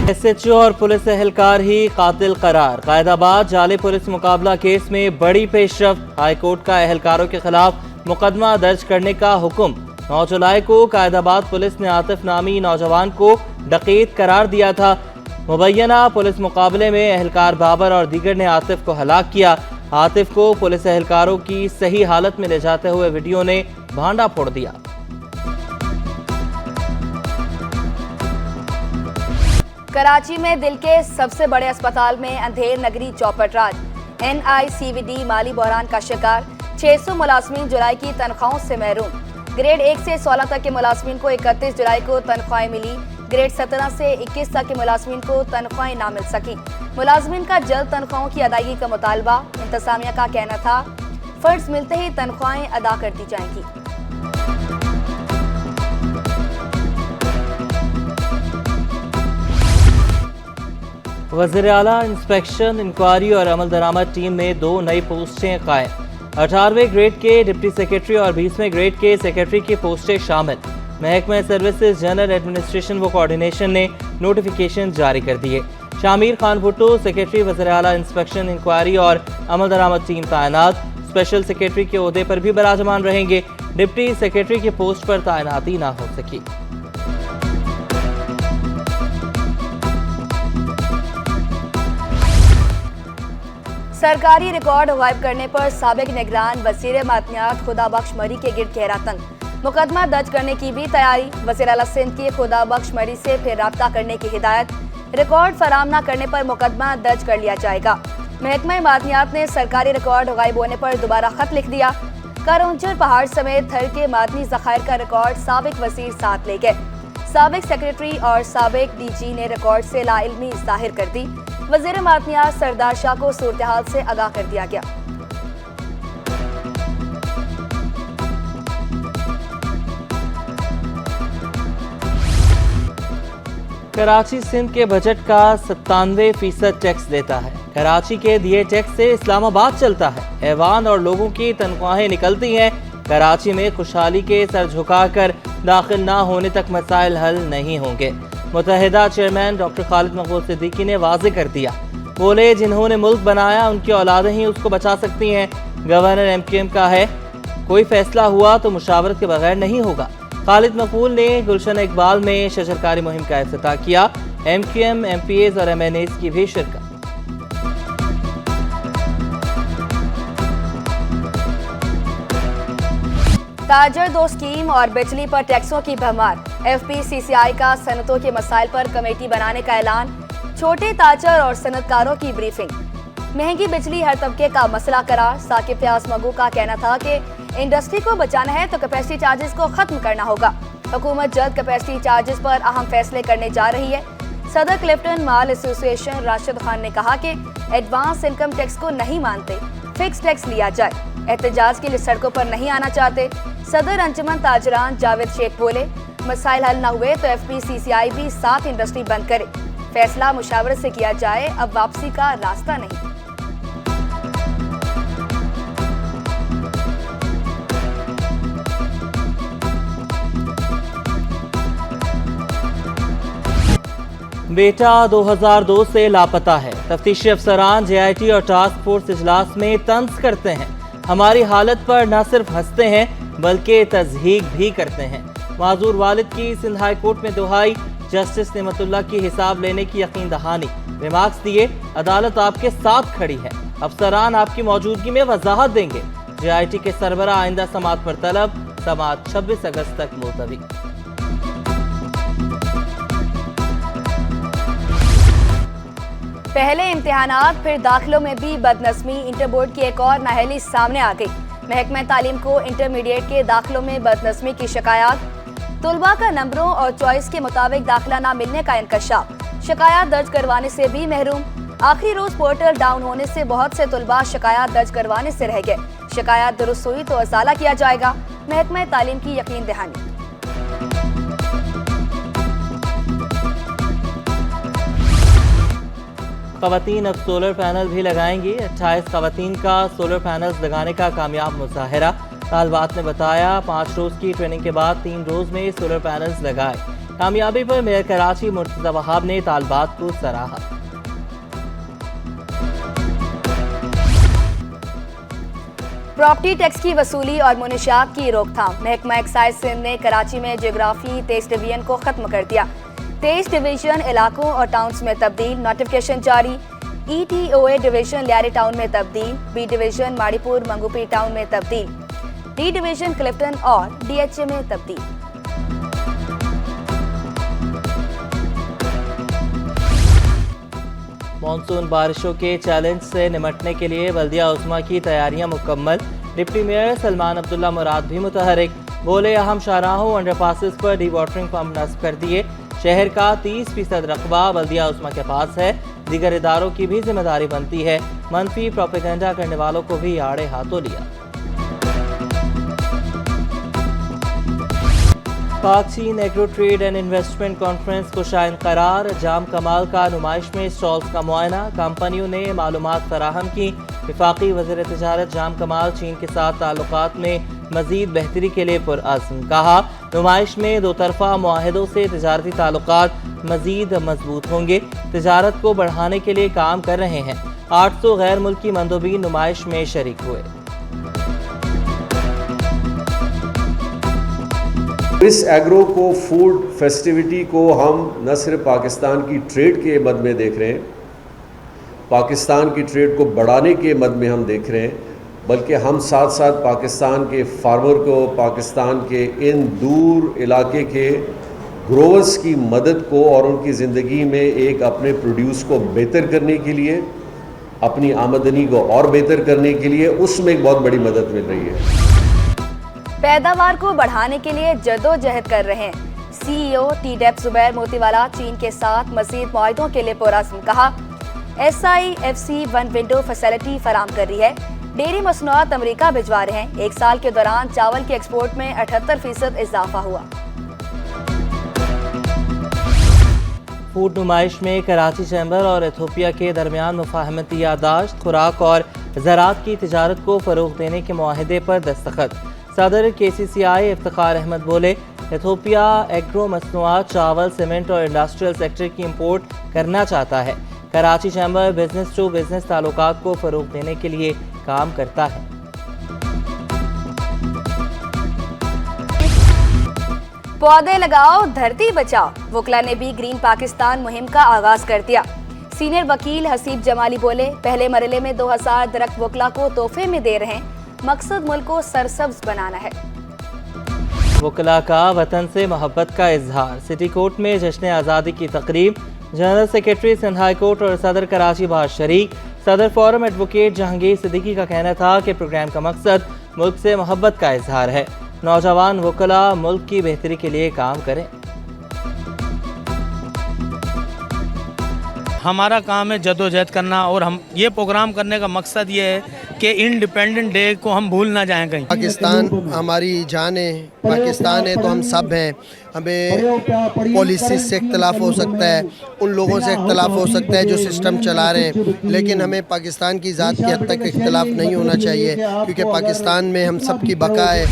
SHO और police एहलकार ही कातिल करार। कायदाबाद जाली पुलिस मुकाबला केस में बड़ी पेशरफ्त। हाईकोर्ट का एहलकारों के खिलाफ मुकदमा दर्ज करने का हुक्म। 9 जुलाई को कायदाबाद पुलिस ने आतिफ नामी नौजवान को डकैत करार दिया था। मुबैना पुलिस मुकाबले में एहलकार बाबर और दीगर ने आतिफ को हलाक किया। आतिफ को पुलिस एहलकारों की सही हालत में ले जाते हुए वीडियो ने भांडा फोड़ दिया। कराची में दिल के सबसे बड़े अस्पताल में अंधेर नगरी चौपटराज। NICVD माली बहरान का शिकार। 600 मुलाजमीन जुलाई की तनख्वाहों से महरूम। ग्रेड 1 से 16 तक के मुलाजमीन को 31 जुलाई को तनख्वाहें मिली। ग्रेड 17 से 21 तक के मुलाजमीन को तनख्वाहें ना मिल सकी। मुलाजमीन का जल्द तनख्वाहों की अदायगी का मुतालबा। इंतजामिया का कहना था फर्ज मिलते ही तनख्वाहें अदा कर दी जाएंगी। वज़ीर आला इंस्पेक्शन इंक्वायरी और अमल दरामद टीम में 2 नई पोस्टें कायम। 18वें ग्रेड के डिप्टी सेक्रेटरी और 20वें ग्रेड के सेक्रेटरी की पोस्टें शामिल। महकमा सर्विसेज जनरल एडमिनिस्ट्रेशन व कोऑर्डिनेशन ने नोटिफिकेशन जारी कर दिए। शामिर खान भुट्टो सेक्रेटरी वज़ीर आला इंस्पेक्शन इंक्वायरी और अमल दरामद टीम तैनात। स्पेशल सेक्रेटरी के ओहदे पर भी बराजमान रहेंगे। डिप्टी सेक्रेटरी की पोस्ट पर तैनाती ना हो सकी। सरकारी रिकॉर्ड गायब करने पर साबिक निगरान वज़ीर मादनियात खुदाबख्श मरी के गिर्द गहरा तंग। मुकदमा दर्ज करने की भी तैयारी। वज़ीर आला सिंध की खुदाबख्श मरी से फिर राब्ता करने की हिदायत। रिकॉर्ड फराम न करने पर मुकदमा दर्ज कर लिया जाएगा। महकमा मादनियात ने सरकारी रिकॉर्ड गायब होने पर दोबारा खत लिख दिया। करौंजर पहाड़ समेत थर के मादनी ज़खायर का रिकॉर्ड साबिक वज़ीर साथ ले गए। साबिक सेक्रेटरी और साबिक DG ने रिकॉर्ड से लाइल्मी जाहिर कर दी। वज़ीर मादनियात सरदार शाह को सूरत हाल से आगाह कर दिया गया। कराची सिंध के बजट का 97% टैक्स देता है। कराची के दिए टैक्स से इस्लामाबाद चलता है। ऐवान और लोगों की तनख्वाहें निकलती हैं। कराची में खुशहाली के सर झुकाकर दाखिल ना होने तक मसाइल हल नहीं होंगे। मुत्तहिदा चेयरमैन डॉक्टर खालिद मकबूल सिद्दीकी ने वाज़ेह कर दिया। बोले जिन्होंने मुल्क बनाया उनकी औलादें ही उसको बचा सकती हैं। गवर्नर MQM का है, कोई फैसला हुआ तो मुशावरत के बगैर नहीं होगा। खालिद मकबूल ने गुलशन इकबाल में शजरकारी मुहिम का इफ्तिताह किया। MQM MPAs और MNAs की भी शिरकत। ताजर दो स्कीम और बिजली पर टैक्सों की भरमार। FPCCI का सनतों के मसाइल पर कमेटी बनाने का ऐलान। छोटे ताजर और सनतकारों की ब्रीफिंग। महंगी बिजली हर तबके का मसला करार। साकिब फयाज मगू का कहना था कि इंडस्ट्री को बचाना है तो कैपेसिटी चार्जेस को खत्म करना होगा। हुकूमत जल्द कैपेसिटी चार्जेस पर अहम फैसले करने जा रही है। सदर क्लिफ्टन माल एसोसिएशन राशिद खान ने कहा कि एडवांस इनकम टैक्स को नहीं मानते, फिक्स टैक्स लिया जाए। एहतजाज के लिए सड़कों पर नहीं आना चाहते। सदर अंजुमन ताजरान जावेद शेख बोले मसाइल हल न हुए तो FPCCI भी साथ इंडस्ट्री बंद करे। फैसला मुशावरत से किया जाए, अब वापसी का रास्ता नहीं। बेटा 2002 से लापता है। तफ्तीशी अफसरान JIT और टास्क फोर्स इजलास में तंज करते हैं। हमारी हालत पर न सिर्फ हंसते हैं बल्कि तज़हीक भी करते हैं। माजूर वालिद की सिंध हाई कोर्ट में दुहाई। जस्टिस नेमतुल्लाह की हिसाब लेने की यकीन दहानी। रिमार्क्स दिए अदालत आपके साथ खड़ी है। अफसरान आपकी मौजूदगी में वजाहत देंगे। JIT के सरबरा आइंदा समात पर तलब। समात 26 अगस्त तक मुलतवी। पहले इम्तिहानात फिर दाखिलों में भी बदनज़मी। इंटर बोर्ड की एक और नाअहली सामने आ गई। महकमा तालीम को इंटरमीडिएट के दाखिलों में बदनज़मी की शिकायत। तुलबा का नंबरों और चॉइस के मुताबिक दाखिला ना मिलने का इंकशाफ। शिकायत दर्ज करवाने से भी महरूम। आखिरी रोज पोर्टल डाउन होने से बहुत से तुलबा शिकायत दर्ज करवाने से रह गए। शिकायत दुरुस्त हुई तो असाला किया जाएगा। महकमा तालीम की यकीन दहानी। खवातीन अब सोलर पैनल भी लगाएंगी। 28 खवातीन का सोलर पैनल्स लगाने का कामयाब मुजाहरा। तालबात ने बताया 5 रोज की ट्रेनिंग के बाद 3 रोज में सोलर पैनल्स लगाए। कामयाबी पर मेयर कराची मुर्तज़ा वहाब ने तालबात को सराहा। प्रॉपर्टी टैक्स की वसूली और मुनशियात की रोकथाम। महकमा एक्साइज सिंध ने कराची में जियोग्राफी 23 डिवीजन को खत्म कर दिया। 23 डिवीजन इलाकों और टाउन्स में तब्दील, नोटिफिकेशन जारी। ETOA डिवीजन लियारी टाउन में तब्दील, B डिवीजन माड़ीपुर मंगूपी टाउन में तब्दील, D डिवीजन क्लिफ्टन और DHA में तब्दील। मानसून बारिशों के चैलेंज से निमटने के लिए बल्दिया उस्मा की तैयारियां मुकम्मल। डिप्टी मेयर सलमान अब्दुल्ला मुराद भी मुतहरिक, बोले अहम शाहराहों अंडरपासेस पर डी वाटरिंग पंप नस्ब कर दिए। शहर का 30% रकबा बल्दिया उस्मा के पास है, दीगर इदारों की भी जिम्मेदारी बनती है। मनफी प्रोपेगेंडा करने वालों को भी आड़े हाथों लिया। पाक चीन agro trade and investment conference को शाइन करार। जाम कमाल का नुमाइश में स्टॉल्स का मुआयना, कंपनियों ने मालूमात फराहम की। वफाकी वज़ीर तिजारत जाम कमाल चीन के साथ ताल्लुकात में मजीद बेहतरी के लिए पुरअज़्म, कहा नुमाइश में दो तरफा मुआहिदों से तिजारती ताल्लुकात मजीद मजबूत होंगे। तिजारत को बढ़ाने के लिए काम कर रहे हैं। 800 गैर मुल्की मंदोबीन नुमाइश में शरीक हुए। इस एग्रो को, फूड फेस्टिविटी को हम न सिर्फ पाकिस्तान की ट्रेड के मद में देख रहे हैं, पाकिस्तान की ट्रेड को बढ़ाने के मद में हम देख रहे हैं, बल्कि हम साथ साथ पाकिस्तान के फार्मर को, पाकिस्तान के इन दूर इलाके के ग्रोवर्स की मदद को और उनकी ज़िंदगी में एक अपने प्रोड्यूस को बेहतर करने के लिए, अपनी आमदनी को और बेहतर करने के लिए उसमें एक बहुत बड़ी मदद मिल रही है। पैदावार को बढ़ाने के लिए जदोजहद कर रहे हैं। CEO TDEP जुबैर मोतीवाला चीन के साथ मज़ीद मुआहिदों के लिए पुरअज़्म, कहा SIFC 1 विंडो फैसिलिटी फराम कर रही है। डेयरी मसनूआत अमेरिका भिजवा रहे हैं। 1 साल के दौरान चावल के एक्सपोर्ट में 78% इजाफा हुआ। फूड नुमाइश में कराची चैम्बर और इथोपिया के दरमियान मुफाहमती यादाश्त, खुराक और ज़राअत की तिजारत को फ़रोग़ देने के मुआहदे पर दस्तखत। सदर KCCI इफ्तिखार अहमद बोले इथोपिया एग्रो मसनूआत, चावल, सीमेंट और इंडस्ट्रियल सेक्टर की इंपोर्ट करना चाहता है। Karachi chamber business to business ताल्लुकात को फ़रोग़ देने के लिए काम करता है। पौधे लगाओ, धरती बचाओ। वकला ने भी ग्रीन पाकिस्तान मुहिम का आगाज कर दिया। सीनियर वकील हसीब जमाली बोले पहले मरहले में 2000 दरख्त वकला को तोहफे में दे रहे हैं। मकसद मुल्क को सरसब्ज बनाना है। वकला का वतन से मोहब्बत का इजहार। सिटी कोर्ट में जश्न आज़ादी की तकरीब। General secretary Sindh high court और सदर कराची बाहर शरीक। सदर फोरम एडवोकेट जहांगीर सिद्दीकी का कहना था कि प्रोग्राम का मकसद मुल्क से मोहब्बत का इजहार है। नौजवान वकला मुल्क की बेहतरी के लिए काम करें। हमारा काम है जदोजहद करना और हम ये प्रोग्राम करने का मकसद ये है कि इंडिपेंडेंट डे को हम भूल ना जाएं कहीं। पाकिस्तान हमारी जान है, पाकिस्तान है तो हम सब हैं। हमें पॉलिसी से इख्तलाफ हो सकता है, उन लोगों से इख्तलाफ हो सकता है जो सिस्टम चला रहे हैं, लेकिन हमें पाकिस्तान की ज़ात की हद तक इख्तलाफ नहीं होना चाहिए, क्योंकि पाकिस्तान में हम सब की बका है।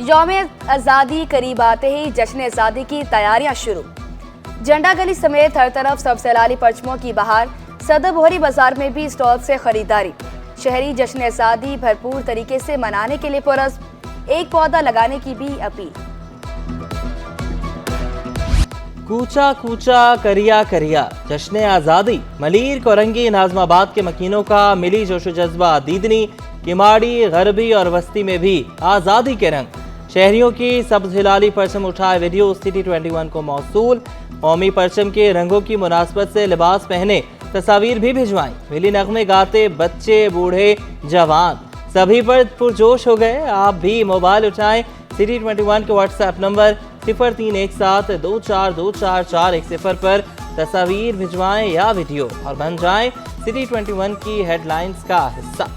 यौम आज़ादी करीब आते ही जश्न आज़ादी की तैयारियां शुरू। झंडा गली समेत हर तरफ सबसैलाली परचमों की बहार। सदर बोहरी बाजार में भी स्टॉल से खरीदारी। शहरी जश्न आज़ादी भरपूर तरीके से मनाने के लिए पुरअज़्म। एक पौधा लगाने की भी अपील। कूचा कूचा करिया करिया जश्न आज़ादी। मलीर, कोरंगी, नाज़माबाद के मकीनों का मिली जोश जज्बा दीदनी, किमाड़ी, गरबी और वस्ती में भी आज़ादी के रंग। शहरियों की सब्ज़ हिलाली परचम उठाए वीडियो सिटी 21 को मौसूल। कौमी परचम के रंगों की मुनासबत से लिबास पहने तस्वीर भी भिजवाई। मिली नगमे गाते बच्चे, बूढ़े, जवान सभी पर पुरजोश हो गए। आप भी मोबाइल उठाएं। सिटी 21 के व्हाट्सएप नंबर 0317242440 पर तस्वीर भिजवाएं या वीडियो और बन जाएं सिटी 21 की हेडलाइंस का हिस्सा।